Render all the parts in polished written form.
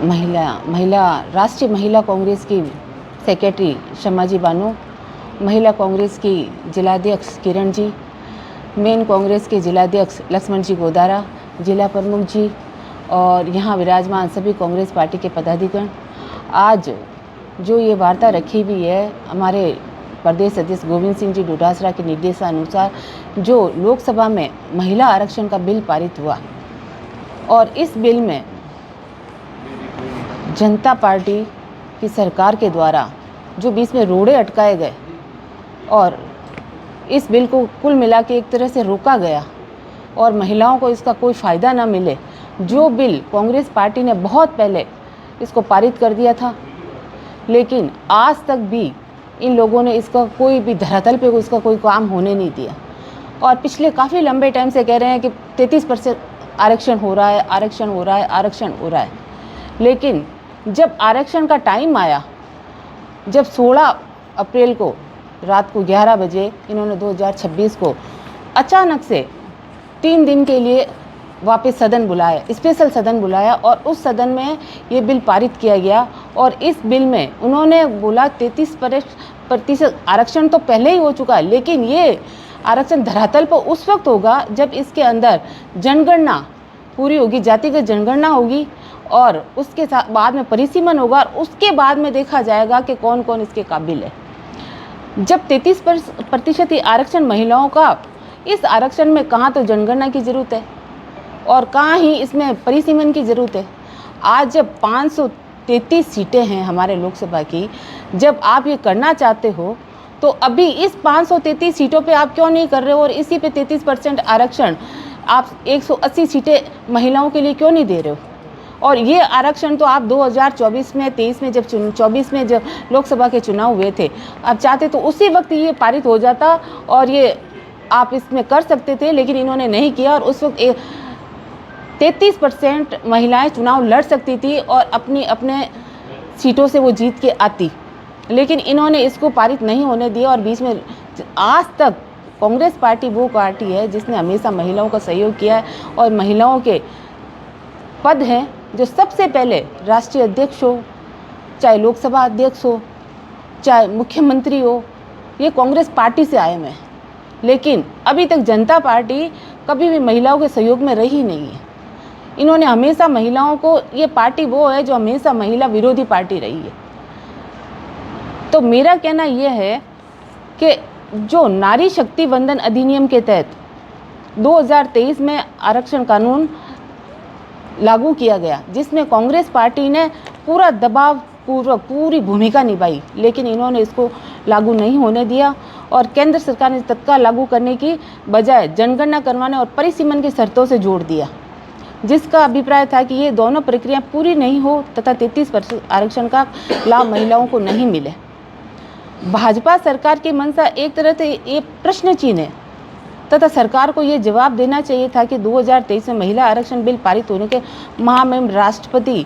महिला राष्ट्रीय महिला कांग्रेस की सेक्रेटरी शमाजी बानो, महिला कांग्रेस की जिलाध्यक्ष किरण जी, मेन कांग्रेस के जिलाध्यक्ष लक्ष्मण जी गोदारा, जिला प्रमुख जी और यहाँ विराजमान सभी कांग्रेस पार्टी के पदाधिकारी, आज जो ये वार्ता रखी हुई है हमारे प्रदेश अध्यक्ष गोविंद सिंह जी डोटासरा के निर्देशानुसार जो लोकसभा में महिला आरक्षण का बिल पारित हुआ और इस बिल में जनता पार्टी की सरकार के द्वारा जो बीच में रोड़े अटकाए गए और इस बिल को कुल मिला के एक तरह से रोका गया और महिलाओं को इसका कोई फ़ायदा ना मिले, जो बिल कांग्रेस पार्टी ने बहुत पहले इसको पारित कर दिया था, लेकिन आज तक भी इन लोगों ने इसका कोई भी धरातल पे इसका कोई काम होने नहीं दिया और पिछले काफ़ी लंबे टाइम से कह रहे हैं कि 33% आरक्षण हो रहा है, आरक्षण हो रहा है, आरक्षण हो रहा है। लेकिन जब आरक्षण का टाइम आया, जब 16 अप्रैल को रात को 11 बजे इन्होंने 2026 को अचानक से 3 दिन के लिए वापस सदन बुलाया, स्पेशल सदन बुलाया और उस सदन में ये बिल पारित किया गया और इस बिल में उन्होंने बोला 33% आरक्षण तो पहले ही हो चुका है, लेकिन ये आरक्षण धरातल पर उस वक्त होगा जब इसके अंदर जनगणना पूरी होगी, जातिगत जनगणना होगी और उसके साथ बाद में परिसीमन होगा और उसके बाद में देखा जाएगा कि कौन कौन इसके काबिल है। जब 33% ही आरक्षण महिलाओं का, इस आरक्षण में कहाँ तो जनगणना की ज़रूरत है और कहाँ ही इसमें परिसीमन की ज़रूरत है। आज जब 533 सीटें हैं हमारे लोकसभा की, जब आप ये करना चाहते हो तो अभी इस 533 सीटों पे आप क्यों नहीं कर रहे हो और इसी पे 33% आरक्षण आप 180 सीटें महिलाओं के लिए क्यों नहीं दे रहे हो। और ये आरक्षण तो आप 2024 में 23 में जब 24 में जब लोकसभा के चुनाव हुए थे, आप चाहते तो उसी वक्त ये पारित हो जाता और ये आप इसमें कर सकते थे, लेकिन इन्होंने नहीं किया और उस वक्त 33% महिलाएं चुनाव लड़ सकती थी और अपने सीटों से वो जीत के आती, लेकिन इन्होंने इसको पारित नहीं होने दिया। और बीच में आज तक कांग्रेस पार्टी वो पार्टी है जिसने हमेशा महिलाओं का सहयोग किया है और महिलाओं के पद हैं जो सबसे पहले राष्ट्रीय अध्यक्ष हो, चाहे लोकसभा अध्यक्ष हो, चाहे मुख्यमंत्री हो, ये कांग्रेस पार्टी से आए हुए हैं। लेकिन अभी तक जनता पार्टी कभी भी महिलाओं के सहयोग में रही नहीं है। इन्होंने हमेशा महिलाओं को, ये पार्टी वो है जो हमेशा महिला विरोधी पार्टी रही है। तो मेरा कहना यह है कि जो नारी शक्ति वंदन अधिनियम के तहत 2023 में आरक्षण कानून लागू किया गया, जिसमें कांग्रेस पार्टी ने पूरा दबाव पूर्वक पूरी भूमिका निभाई, लेकिन इन्होंने इसको लागू नहीं होने दिया और केंद्र सरकार ने तत्काल लागू करने की बजाय जनगणना करवाने और परिसीमन की शर्तों से जोड़ दिया, जिसका अभिप्राय था कि ये दोनों प्रक्रिया पूरी नहीं हो तथा 33% आरक्षण का लाभ महिलाओं को नहीं मिले। भाजपा सरकार की मंशा एक तरह से ये प्रश्न चिन्ह है तथा सरकार को ये जवाब देना चाहिए था कि 2023 में महिला आरक्षण बिल पारित होने के महामहिम राष्ट्रपति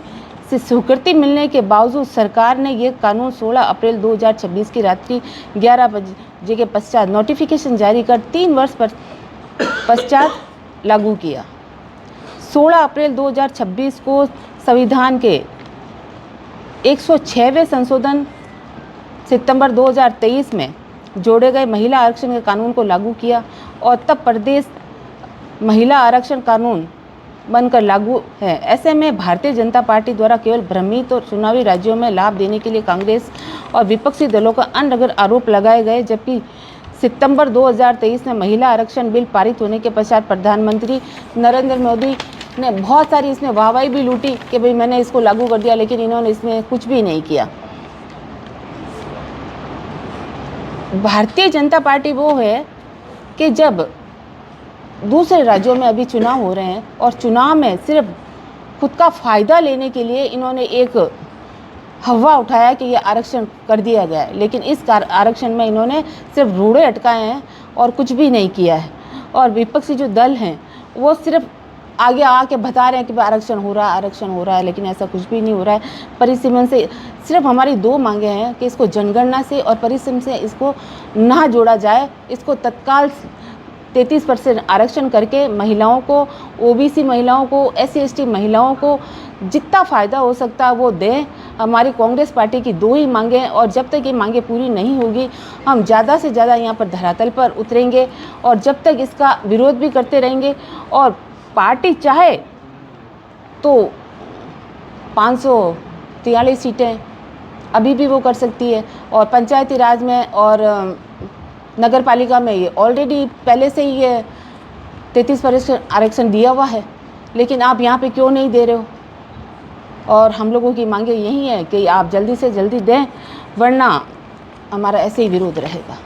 से स्वीकृति मिलने के बावजूद सरकार ने ये कानून 16 अप्रैल 2026 की रात्रि 11 बजे के पश्चात नोटिफिकेशन जारी कर 3 वर्ष पश्चात लागू किया। 16 अप्रैल 2026 को संविधान के 106वें संशोधन सितंबर 2023 में जोड़े गए महिला आरक्षण के कानून को लागू किया और तब प्रदेश महिला आरक्षण कानून बनकर लागू है। ऐसे में भारतीय जनता पार्टी द्वारा केवल भ्रमित और चुनावी राज्यों में लाभ देने के लिए कांग्रेस और विपक्षी दलों का अनर्गल आरोप लगाए गए, जबकि सितंबर 2023 में महिला आरक्षण बिल पारित होने के पश्चात प्रधानमंत्री नरेंद्र मोदी ने बहुत सारी इसमें वाहवाही भी लूटी कि भाई मैंने इसको लागू कर दिया, लेकिन इन्होंने इसमें कुछ भी नहीं किया। भारतीय जनता पार्टी वो है कि जब दूसरे राज्यों में अभी चुनाव हो रहे हैं और चुनाव में सिर्फ खुद का फ़ायदा लेने के लिए इन्होंने एक हवा उठाया कि ये आरक्षण कर दिया गया है, लेकिन इस आरक्षण में इन्होंने सिर्फ रोड़े अटकाए हैं और कुछ भी नहीं किया है। और विपक्षी जो दल हैं वो सिर्फ आगे आके बता रहे हैं कि आरक्षण हो रहा है, आरक्षण हो रहा है, लेकिन ऐसा कुछ भी नहीं हो रहा है। परिसीमन से सिर्फ हमारी 2 मांगे हैं कि इसको जनगणना से और परिसीमन से इसको ना जोड़ा जाए, इसको तत्काल 33% आरक्षण करके महिलाओं को, ओबीसी महिलाओं को, SC ST महिलाओं को जितना फ़ायदा हो सकता है वो दें। हमारी कांग्रेस पार्टी की 2 ही मांगें हैं और जब तक ये मांगें पूरी नहीं होगी हम ज़्यादा से ज़्यादा यहाँ पर धरातल पर उतरेंगे और जब तक इसका विरोध भी करते रहेंगे। और पार्टी चाहे तो 543 सीटें अभी भी वो कर सकती है और पंचायती राज में और नगर पालिका में ये ऑलरेडी पहले से ही ये 33% आरक्षण दिया हुआ है, लेकिन आप यहाँ पे क्यों नहीं दे रहे हो? और हम लोगों की मांगे यही है कि आप जल्दी से जल्दी दें, वरना हमारा ऐसे ही विरोध रहेगा।